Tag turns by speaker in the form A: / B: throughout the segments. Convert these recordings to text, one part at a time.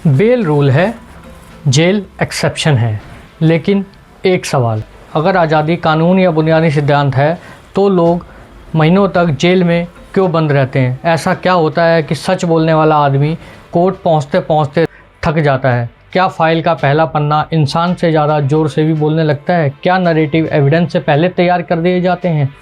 A: Bell rule है, jail exception है। लेकिन एक सवाल, अगर आज़ादी कानून या बुनियादी सिद्धांत है तो लोग महीनों तक जेल में क्यों बंद रहते हैं? ऐसा क्या होता है कि सच बोलने वाला आदमी कोर्ट पहुंचते पहुंचते थक जाता है? क्या फाइल का पहला पन्ना इंसान से ज़्यादा ज़ोर से भी बोलने लगता है? क्या नरेटिव एविडेंस से पहले तैयार कर दिए जाते हैं?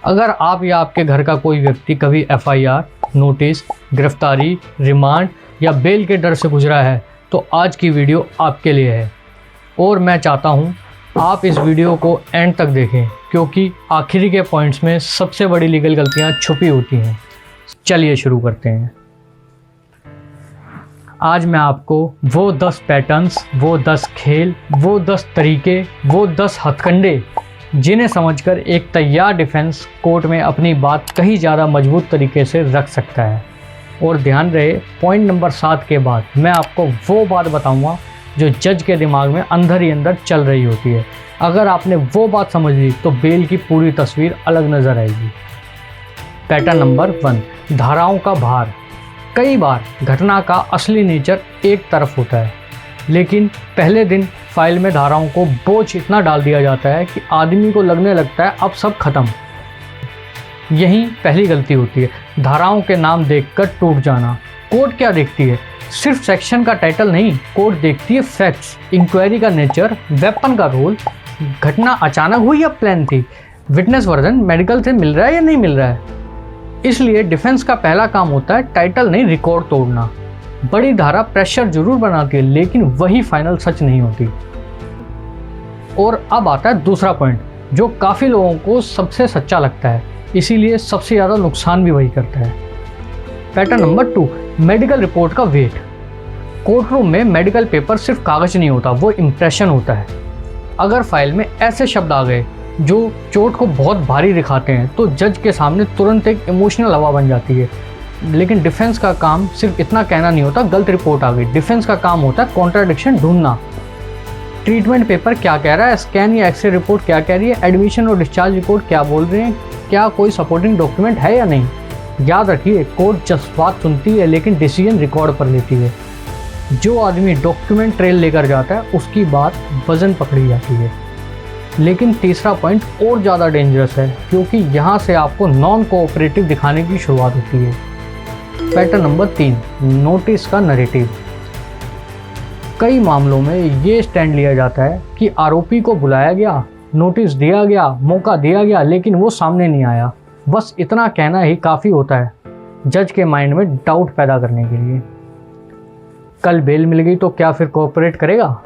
A: अगर आप या आपके घर का कोई व्यक्ति कभी FIR, नोटिस, गिरफ्तारी, रिमांड या बेल के डर से गुजरा है तो आज की वीडियो आपके लिए है। और मैं चाहता हूँ आप इस वीडियो को एंड तक देखें, क्योंकि आखिरी के पॉइंट्स में सबसे बड़ी लीगल गलतियाँ छुपी होती हैं। चलिए शुरू करते हैं। आज मैं आपको वो 10 पैटर्न्स, वो 10 खेल, वो 10 तरीके, वो 10 हथकंडे जिन्हें समझकर एक तैयार डिफेंस कोर्ट में अपनी बात कहीं ज़्यादा मजबूत तरीके से रख सकता है। और ध्यान रहे, पॉइंट नंबर 7 के बाद मैं आपको वो बात बताऊंगा जो जज के दिमाग में अंदर ही अंदर चल रही होती है। अगर आपने वो बात समझ ली तो बेल की पूरी तस्वीर अलग नज़र आएगी। पैटर्न नंबर 1, धाराओं का भार। कई बार घटना का असली नेचर एक तरफ होता है, लेकिन पहले दिन फाइल में धाराओं को बोझ इतना डाल दिया जाता है कि आदमी को लगने लगता है अब सब खत्म। यही पहली गलती होती है, धाराओं के नाम देखकर टूट जाना। कोर्ट क्या देखती है? सिर्फ सेक्शन का टाइटल नहीं, कोर्ट देखती है फैक्ट्स, इंक्वायरी का नेचर, वेपन का रोल, घटना अचानक हुई या प्लान थी, विटनेस वर्जन मेडिकल से मिल रहा है या नहीं मिल रहा है। इसलिए डिफेंस का पहला काम होता है टाइटल नहीं, रिकॉर्ड तोड़ना। बड़ी धारा प्रेशर जरूर बनाती है, लेकिन वही फाइनल सच नहीं होती। और अब आता है दूसरा पॉइंट जो काफ़ी लोगों को सबसे सच्चा लगता है, इसीलिए सबसे ज़्यादा नुकसान भी वही करता है। पैटर्न नंबर 2, मेडिकल रिपोर्ट का वेट। कोर्ट रूम में मेडिकल पेपर सिर्फ कागज नहीं होता, वो इम्प्रेशन होता है। अगर फाइल में ऐसे शब्द आ गए जो चोट को बहुत भारी दिखाते हैं तो जज के सामने तुरंत एक इमोशनल हवा बन जाती है। लेकिन डिफेंस का काम सिर्फ इतना कहना नहीं होता गलत रिपोर्ट आ गई। डिफेंस का काम होता है कॉन्ट्राडिक्शन ढूंढना। ट्रीटमेंट पेपर क्या कह रहा है, स्कैन या एक्सरे रिपोर्ट क्या कह रही है, एडमिशन और डिस्चार्ज रिपोर्ट क्या बोल रहे हैं, क्या कोई सपोर्टिंग डॉक्यूमेंट है या नहीं। याद रखिए, कोर्ट जज्बात सुनती है लेकिन डिसीजन रिकॉर्ड पर लेती है। जो आदमी डॉक्यूमेंट ट्रेल लेकर जाता है उसकी बात वजन पकड़ी जाती है। लेकिन तीसरा पॉइंट और ज़्यादा डेंजरस है, क्योंकि यहाँ से आपको नॉन कोऑपरेटिव दिखाने की शुरुआत होती है। पैटर्न नंबर 3, नोटिस का नैरेटिव। कई मामलों में ये स्टैंड लिया जाता है कि आरोपी को बुलाया गया, नोटिस दिया गया, मौका दिया गया, लेकिन वो सामने नहीं आया। बस इतना कहना ही काफ़ी होता है जज के माइंड में डाउट पैदा करने के लिए। कल बेल मिल गई तो क्या फिर कोऑपरेट करेगा?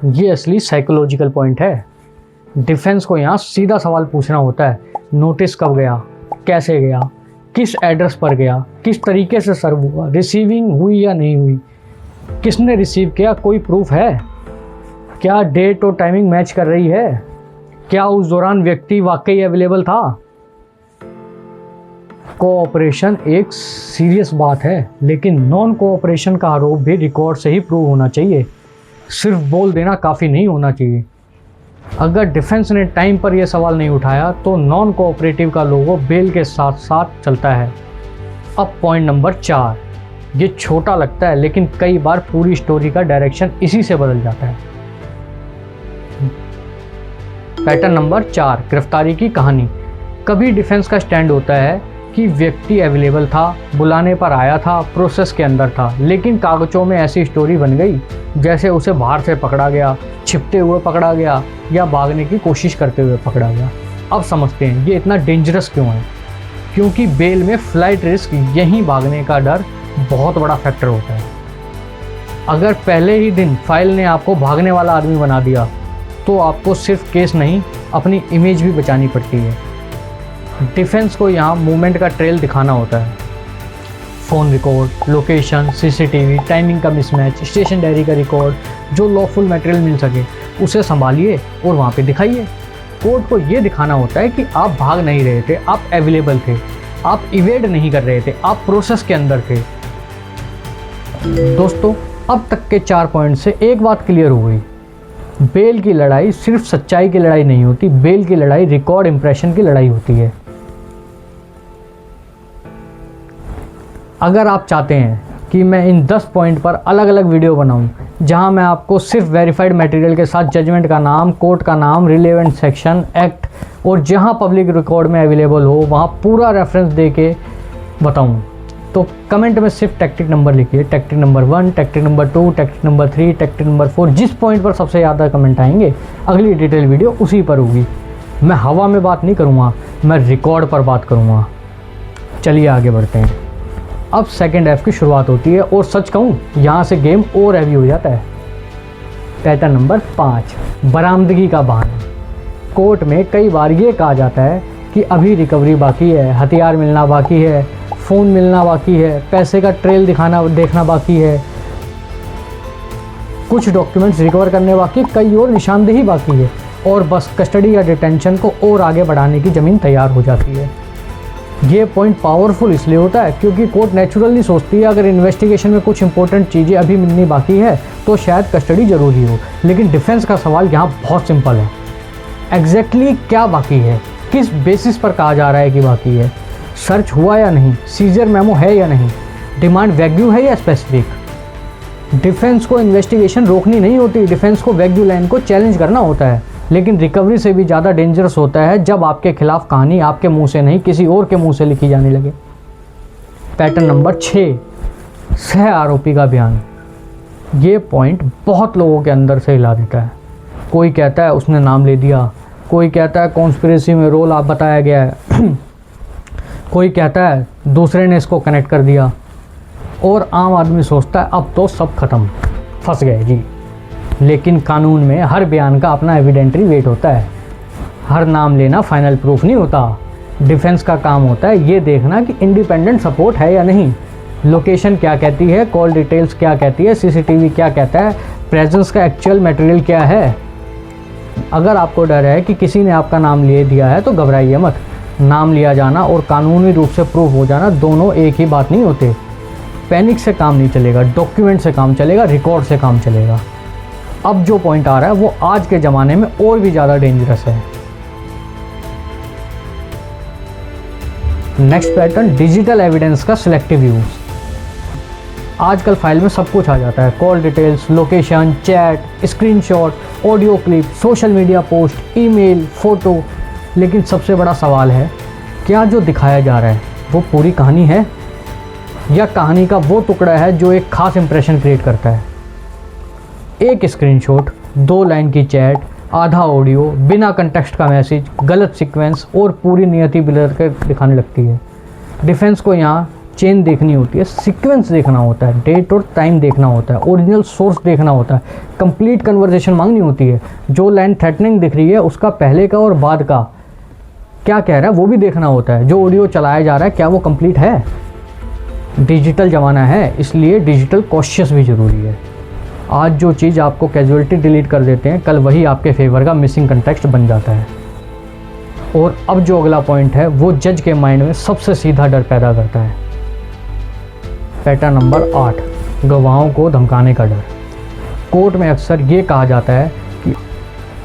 A: ये असली साइकोलॉजिकल पॉइंट है। डिफेंस को यहाँ सीधा सवाल पूछना होता है, नोटिस कब गया, कैसे गया, किस एड्रेस पर गया, किस तरीके से सर्व हुआ, रिसीविंग हुई या नहीं हुई, किसने रिसीव किया, कोई प्रूफ है, क्या डेट और टाइमिंग मैच कर रही है, क्या उस दौरान व्यक्ति वाकई अवेलेबल था। कोऑपरेशन एक सीरियस बात है, लेकिन नॉन कोऑपरेशन का आरोप भी रिकॉर्ड से ही प्रूव होना चाहिए। सिर्फ बोल देना काफ़ी नहीं होना चाहिए। अगर डिफेंस ने टाइम पर यह सवाल नहीं उठाया तो नॉन कोऑपरेटिव का लोगो बेल के साथ साथ चलता है। अब पॉइंट नंबर 4, ये छोटा लगता है लेकिन कई बार पूरी स्टोरी का डायरेक्शन इसी से बदल जाता है। पैटर्न नंबर 4, गिरफ्तारी की कहानी। कभी डिफेंस का स्टैंड होता है कि व्यक्ति अवेलेबल था, बुलाने पर आया था, प्रोसेस के अंदर था, लेकिन कागजों में ऐसी स्टोरी बन गई जैसे उसे बाहर से पकड़ा गया, छिपते हुए पकड़ा गया या भागने की कोशिश करते हुए पकड़ा गया। अब समझते हैं ये इतना डेंजरस क्यों है। क्योंकि बेल में फ्लाइट रिस्क, यहीं भागने का डर बहुत बड़ा फैक्टर होता है। अगर पहले ही दिन फाइल ने आपको भागने वाला आदमी बना दिया तो आपको सिर्फ केस नहीं, अपनी इमेज भी बचानी पड़ती है। डिफेंस को यहाँ मूवमेंट का ट्रेल दिखाना होता है, phone record, location, CCTV, timing का मिसमैच, स्टेशन डायरी का रिकॉर्ड, जो लॉफुल मटेरियल मिल सके उसे संभालिए और वहाँ पे दिखाइए। कोर्ट को ये दिखाना होता है कि आप भाग नहीं रहे थे, आप अवेलेबल थे, आप इवेड नहीं कर रहे थे, आप प्रोसेस के अंदर थे। दोस्तों, अब तक के 4 पॉइंट से एक बात क्लियर हो गई, बेल की लड़ाई सिर्फ सच्चाई की लड़ाई नहीं होती, बेल की लड़ाई रिकॉर्ड इंप्रेशन की लड़ाई होती है। अगर आप चाहते हैं कि मैं इन 10 पॉइंट पर अलग अलग वीडियो बनाऊं, जहां मैं आपको सिर्फ वेरीफाइड मटेरियल के साथ जजमेंट का नाम, कोर्ट का नाम, रिलेवेंट सेक्शन, एक्ट और जहां पब्लिक रिकॉर्ड में अवेलेबल हो वहां पूरा रेफरेंस दे के बताऊँ। तो कमेंट में सिर्फ टैक्टिक नंबर लिखिए, tactic number 1, tactic number 2, tactic number 3, tactic number 4। जिस पॉइंट पर सबसे ज़्यादा कमेंट आएंगे अगली डिटेल वीडियो उसी पर होगी। मैं हवा में बात नहीं करूँगा, मैं रिकॉर्ड पर बात करूँगा। चलिए आगे बढ़ते हैं। अब सेकेंड एफ की शुरुआत होती है और सच कहूँ यहाँ से गेम और हैवी हो जाता है। पैटर्न नंबर 5, बरामदगी का बहाना। कोर्ट में कई बार ये कहा जाता है कि अभी रिकवरी बाकी है, हथियार मिलना बाकी है, फ़ोन मिलना बाकी है, पैसे का ट्रेल देखना बाकी है, कुछ डॉक्यूमेंट्स रिकवर करने बाकी, कई और निशानदेही बाकी है और बस कस्टडी या डिटेंशन को और आगे बढ़ाने की ज़मीन तैयार हो जाती है। ये पॉइंट पावरफुल इसलिए होता है क्योंकि कोर्ट नेचुरली सोचती है अगर इन्वेस्टिगेशन में कुछ इंपॉर्टेंट चीज़ें अभी मिलनी बाकी है तो शायद कस्टडी ज़रूरी हो। लेकिन डिफेंस का सवाल यहाँ बहुत सिंपल है, एग्जैक्टली क्या बाकी है, किस बेसिस पर कहा जा रहा है कि बाकी है, सर्च हुआ या नहीं, सीजर मेमो है या नहीं, डिमांड वैग्यू है या स्पेसिफिक। डिफेंस को इन्वेस्टिगेशन रोकनी नहीं होती, डिफेंस को वैग्यू लाइन को चैलेंज करना होता है। लेकिन रिकवरी से भी ज़्यादा डेंजरस होता है जब आपके खिलाफ कहानी आपके मुंह से नहीं किसी और के मुंह से लिखी जाने लगे। पैटर्न नंबर 6, सह आरोपी का बयान। ये पॉइंट बहुत लोगों के अंदर से हिला देता है। कोई कहता है उसने नाम ले दिया, कोई कहता है कॉन्स्पिरेसी में रोल आप बताया गया है, कोई कहता है दूसरे ने इसको कनेक्ट कर दिया और आम आदमी सोचता है अब तो सब खत्म, फंस गए जी। लेकिन कानून में हर बयान का अपना एविडेंटरी वेट होता है, हर नाम लेना फाइनल प्रूफ नहीं होता। डिफेंस का काम होता है ये देखना कि इंडिपेंडेंट सपोर्ट है या नहीं, लोकेशन क्या कहती है, कॉल डिटेल्स क्या कहती है, सीसीटीवी क्या कहता है, प्रेजेंस का एक्चुअल मटेरियल क्या है। अगर आपको डर है कि किसी ने आपका नाम ले दिया है तो घबराइए मत। नाम लिया जाना और कानूनी रूप से प्रूफ हो जाना दोनों एक ही बात नहीं होते। पैनिक से काम नहीं चलेगा, डॉक्यूमेंट से काम चलेगा, रिकॉर्ड से काम चलेगा। अब जो पॉइंट आ रहा है वो आज के ज़माने में और भी ज़्यादा डेंजरस है। नेक्स्ट पैटर्न, डिजिटल एविडेंस का सिलेक्टिव यूज़। आजकल फाइल में सब कुछ आ जाता है, call details, location, chat, screenshot, audio clip, social media post, email, photo. लेकिन सबसे बड़ा सवाल है क्या जो दिखाया जा रहा है वो पूरी कहानी है या कहानी का वो टुकड़ा है जो एक खास इंप्रेशन क्रिएट करता है। एक स्क्रीनशॉट, 2 लाइन की चैट, आधा ऑडियो, बिना कंटेक्स्ट का मैसेज, गलत सीक्वेंस और पूरी नियति ब्लर कर दिखाने लगती है। डिफेंस को यहाँ चेन देखनी होती है, सीक्वेंस देखना होता है, डेट और टाइम देखना होता है, ओरिजिनल सोर्स देखना होता है, कंप्लीट कन्वर्सेशन मांगनी होती है। जो लाइन थ्रेटनिंग दिख रही है उसका पहले का और बाद का क्या कह रहा है वो भी देखना होता है। जो ऑडियो चलाया जा रहा है क्या वो कंप्लीट है। डिजिटल ज़माना है इसलिए डिजिटल कॉशियस भी ज़रूरी है। आज जो चीज़ आपको कैजुअलिटी डिलीट कर देते हैं कल वही आपके फेवर का मिसिंग कंटेक्स्ट बन जाता है। और अब जो अगला पॉइंट है वो जज के माइंड में सबसे सीधा डर पैदा करता है। पैटर्न नंबर 8, गवाहों को धमकाने का डर। कोर्ट में अक्सर ये कहा जाता है कि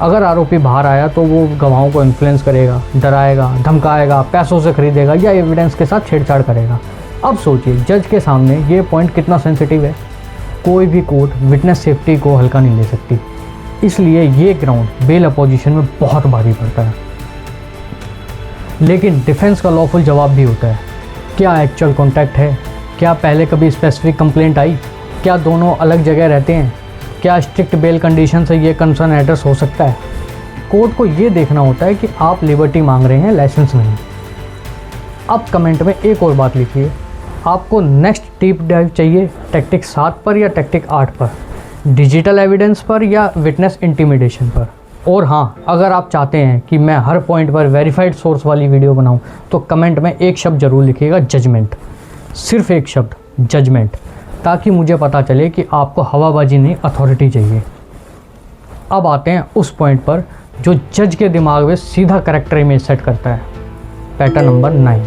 A: अगर आरोपी बाहर आया तो वो गवाहों को इन्फ्लुएंस करेगा, डराएगा, धमकाएगा, पैसों से खरीदेगा या एविडेंस के साथ छेड़छाड़ करेगा। अब सोचिए जज के सामने ये पॉइंट कितना सेंसिटिव है। कोई भी कोर्ट विटनेस सेफ्टी को हल्का नहीं ले सकती, इसलिए ये ग्राउंड बेल अपोजिशन में बहुत भारी पड़ता है। लेकिन डिफेंस का लॉफुल जवाब भी होता है, क्या एक्चुअल कॉन्टैक्ट है, क्या पहले कभी स्पेसिफिक कंप्लेंट आई, क्या दोनों अलग जगह रहते हैं, क्या स्ट्रिक्ट बेल कंडीशन से ये कंसर्न एड्रेस हो सकता है। कोर्ट को ये देखना होता है कि आप लिबर्टी मांग रहे हैं, लाइसेंस नहीं। अब कमेंट में एक और बात लिखिए, आपको नेक्स्ट डीप डाइव चाहिए टैक्टिक 7 पर या टैक्टिक 8 पर, डिजिटल एविडेंस पर या विटनेस इंटिमिडेशन पर। और हाँ, अगर आप चाहते हैं कि मैं हर पॉइंट पर वेरीफाइड सोर्स वाली वीडियो बनाऊं तो कमेंट में एक शब्द ज़रूर लिखिएगा, जजमेंट। सिर्फ एक शब्द, जजमेंट, ताकि मुझे पता चले कि आपको हवाबाजी नहीं अथॉरिटी चाहिए। अब आते हैं उस पॉइंट पर जो जज के दिमाग में सीधा कैरेक्टर इमेज सेट करता है। पैटर्न नंबर 9,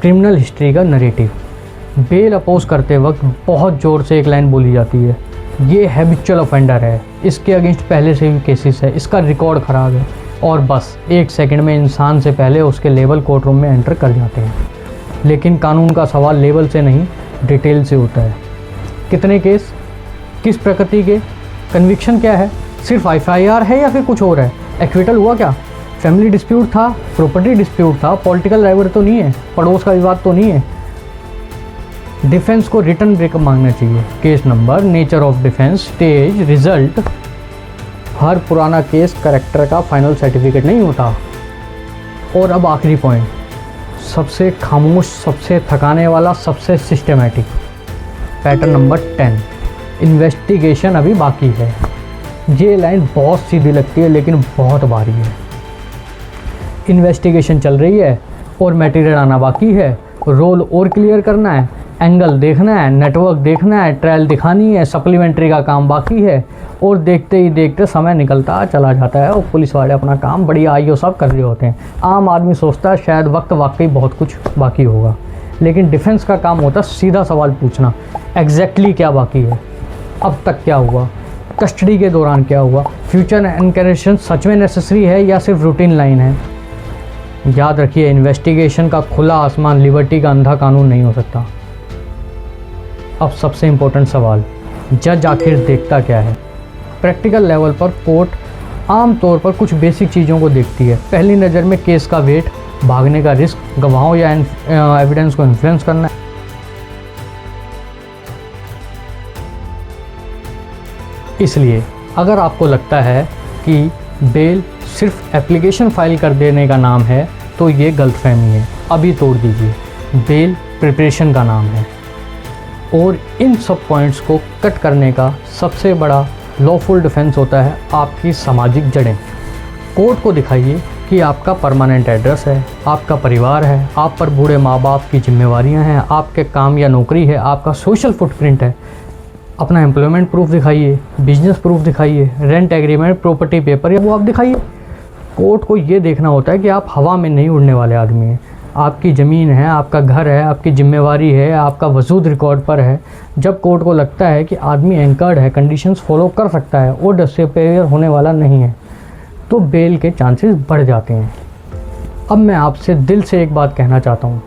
A: क्रिमिनल हिस्ट्री का नरेटिव। बेल अपोज करते वक्त बहुत ज़ोर से एक लाइन बोली जाती है, ये हैबिचुअल ऑफेंडर है, इसके अगेंस्ट पहले से भी केसेस है, इसका रिकॉर्ड ख़राब है, और बस 1 सेकंड में इंसान से पहले उसके लेबल कोर्ट रूम में एंटर कर जाते हैं। लेकिन कानून का सवाल लेवल से नहीं डिटेल से होता है। कितने केस, किस प्रकृति के, कन्विक्शन क्या है, सिर्फ FIR है या फिर कुछ और है, एक्विटल हुआ क्या, फैमिली डिस्प्यूट था, प्रॉपर्टी डिस्प्यूट था, पॉलिटिकल राइवल तो नहीं है, पड़ोस का विवाद तो नहीं है। डिफेंस को रिटर्न ब्रेकअप मांगना चाहिए। Case number, nature of defence, stage, result. हर पुराना केस करेक्टर का फाइनल सर्टिफिकेट नहीं होता। और अब आखिरी पॉइंट, सबसे खामोश, सबसे थकाने वाला, सबसे सिस्टमेटिक, पैटर्न नंबर 10, इन्वेस्टिगेशन अभी बाकी है। ये लाइन बहुत सीधी लगती है लेकिन बहुत भारी है। इन्वेस्टिगेशन चल रही है और मटेरियल आना बाकी है, रोल और क्लियर करना है, एंगल देखना है, नेटवर्क देखना है, ट्रायल दिखानी है, सप्लीमेंट्री का काम बाकी है, और देखते ही देखते समय निकलता चला जाता है और पुलिस वाले अपना काम बड़ी आईओ सब कर रहे होते हैं। आम आदमी सोचता है शायद वक्त वाकई बहुत कुछ बाकी होगा, लेकिन डिफेंस का काम होता है सीधा सवाल पूछना, एग्जैक्टली क्या बाकी है, अब तक क्या हुआ, कस्टडी के दौरान क्या हुआ, फ्यूचर एनकरेशन सच में नेसेसरी है या सिर्फ रूटीन लाइन है। याद रखिए, इन्वेस्टिगेशन का खुला आसमान लिबर्टी का अंधा कानून नहीं हो सकता। अब सबसे इम्पोर्टेंट सवाल, जज आखिर देखता क्या है। प्रैक्टिकल लेवल पर कोर्ट आम तौर पर कुछ बेसिक चीज़ों को देखती है। पहली नज़र में केस का वेट, भागने का रिस्क, गवाहों या एविडेंस को इन्फ्लुएंस करना। इसलिए अगर आपको लगता है कि बेल सिर्फ एप्लीकेशन फाइल कर देने का नाम है तो ये गलतफहमी है, अभी तोड़ दीजिए। बेल प्रिपरेशन का नाम है। और इन सब पॉइंट्स को कट करने का सबसे बड़ा लॉफुल डिफेंस होता है आपकी सामाजिक जड़ें। कोर्ट को दिखाइए कि आपका परमानेंट एड्रेस है, आपका परिवार है, आप पर बूढ़े माँ बाप की जिम्मेवारियां हैं, आपके काम या नौकरी है, आपका सोशल फुटप्रिंट है। अपना एम्प्लॉयमेंट प्रूफ दिखाइए, बिजनेस प्रूफ दिखाइए, रेंट एग्रीमेंट, प्रॉपर्टी पेपर या वो आप दिखाइए। कोर्ट को ये देखना होता है कि आप हवा में नहीं उड़ने वाले आदमी हैं। आपकी ज़मीन है, आपका घर है, आपकी जिम्मेवारी है, आपका वजूद रिकॉर्ड पर है। जब कोर्ट को लगता है कि आदमी एंकर्ड है, कंडीशंस फॉलो कर सकता है और डिसअपियर होने वाला नहीं है, तो बेल के चांसेस बढ़ जाते हैं। अब मैं आपसे दिल से एक बात कहना चाहता हूँ,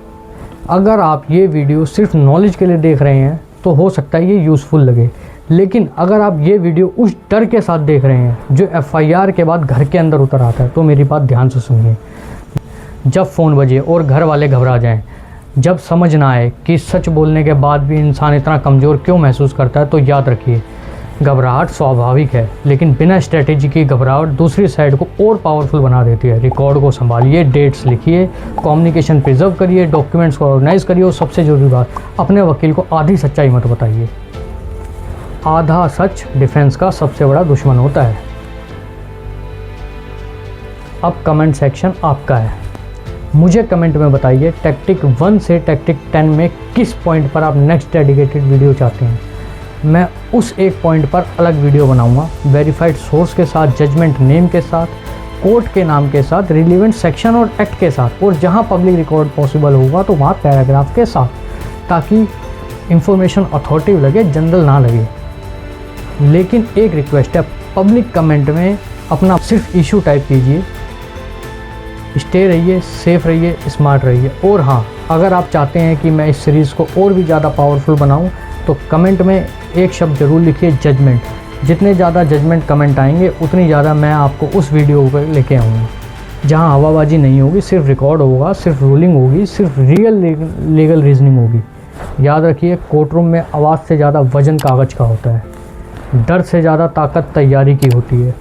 A: अगर आप ये वीडियो सिर्फ नॉलेज के लिए देख रहे हैं तो हो सकता है ये यूज़फुल लगे, लेकिन अगर आप ये वीडियो उस डर के साथ देख रहे हैं जो FIR के बाद घर के अंदर उतर आता है, तो मेरी बात ध्यान से सुनिए। जब फ़ोन बजे और घर वाले घबरा जाएं, जब समझ ना आए कि सच बोलने के बाद भी इंसान इतना कमज़ोर क्यों महसूस करता है, तो याद रखिए, घबराहट स्वाभाविक है, लेकिन बिना स्ट्रेटेजी की घबराहट दूसरी साइड को और पावरफुल बना देती है। रिकॉर्ड को संभालिए, डेट्स लिखिए, कम्युनिकेशन प्रिजर्व करिए, डॉक्यूमेंट्स को ऑर्गेनाइज करिए, और सबसे ज़रूरी बात, अपने वकील को आधी सच्चाई मत बताइए। आधा सच डिफेंस का सबसे बड़ा दुश्मन होता है। अब कमेंट सेक्शन आपका है, मुझे कमेंट में बताइए टैक्टिक 1 से टैक्टिक 10 में किस पॉइंट पर आप नेक्स्ट डेडिकेटेड वीडियो चाहते हैं। मैं उस एक पॉइंट पर अलग वीडियो बनाऊंगा, वेरीफाइड सोर्स के साथ, जजमेंट नेम के साथ, कोर्ट के नाम के साथ, रिलीवेंट सेक्शन और एक्ट के साथ, और जहां पब्लिक रिकॉर्ड पॉसिबल होगा तो वहां पैराग्राफ के साथ, ताकि इंफॉर्मेशन अथॉरिटिव लगे, जनरल ना लगे। लेकिन एक रिक्वेस्ट है, पब्लिक कमेंट में अपना सिर्फ इशू टाइप कीजिए। स्टे रहिए, सेफ रहिए, स्मार्ट रहिए। और हाँ, अगर आप चाहते हैं कि मैं इस सीरीज़ को और भी ज़्यादा पावरफुल बनाऊं, तो कमेंट में एक शब्द ज़रूर लिखिए, जजमेंट। जितने ज़्यादा जजमेंट कमेंट आएंगे उतनी ज़्यादा मैं आपको उस वीडियो पर लेके आऊँगा, जहां हवाबाजी नहीं होगी, सिर्फ रिकॉर्ड होगा, सिर्फ रूलिंग होगी, सिर्फ रियल लीगल रीजनिंग होगी। याद रखिए, कोर्टरूम में आवाज़ से ज़्यादा वजन कागज़ का होता है, डर से ज़्यादा ताकत तैयारी की होती है,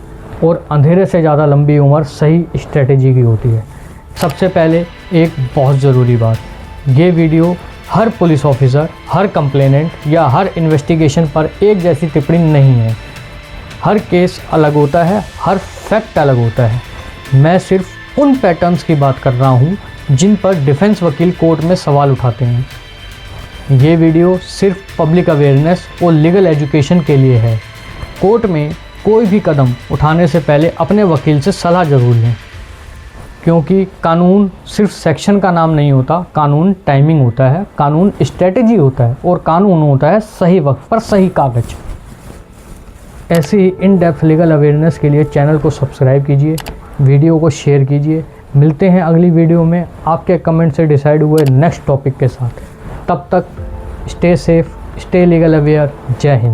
A: और अंधेरे से ज़्यादा लंबी उम्र सही स्ट्रेटेजी की होती है। सबसे पहले एक बहुत ज़रूरी बात, ये वीडियो हर पुलिस ऑफिसर, हर कंप्लेनेंट या हर इन्वेस्टिगेशन पर एक जैसी टिप्पणी नहीं है। हर केस अलग होता है, हर फैक्ट अलग होता है। मैं सिर्फ उन पैटर्न्स की बात कर रहा हूँ जिन पर डिफेंस वकील कोर्ट में सवाल उठाते हैं। ये वीडियो सिर्फ पब्लिक अवेयरनेस और लीगल एजुकेशन के लिए है। कोर्ट में कोई भी कदम उठाने से पहले अपने वकील से सलाह ज़रूर लें, क्योंकि कानून सिर्फ सेक्शन का नाम नहीं होता, कानून टाइमिंग होता है, कानून स्ट्रेटेजी होता है, और कानून होता है सही वक्त पर सही कागज। ऐसे ही इन डेप्थ लीगल अवेयरनेस के लिए चैनल को सब्सक्राइब कीजिए, वीडियो को शेयर कीजिए। मिलते हैं अगली वीडियो में आपके कमेंट से डिसाइड हुए नेक्स्ट टॉपिक के साथ। तब तक stay safe, stay legal aware. जय हिंद।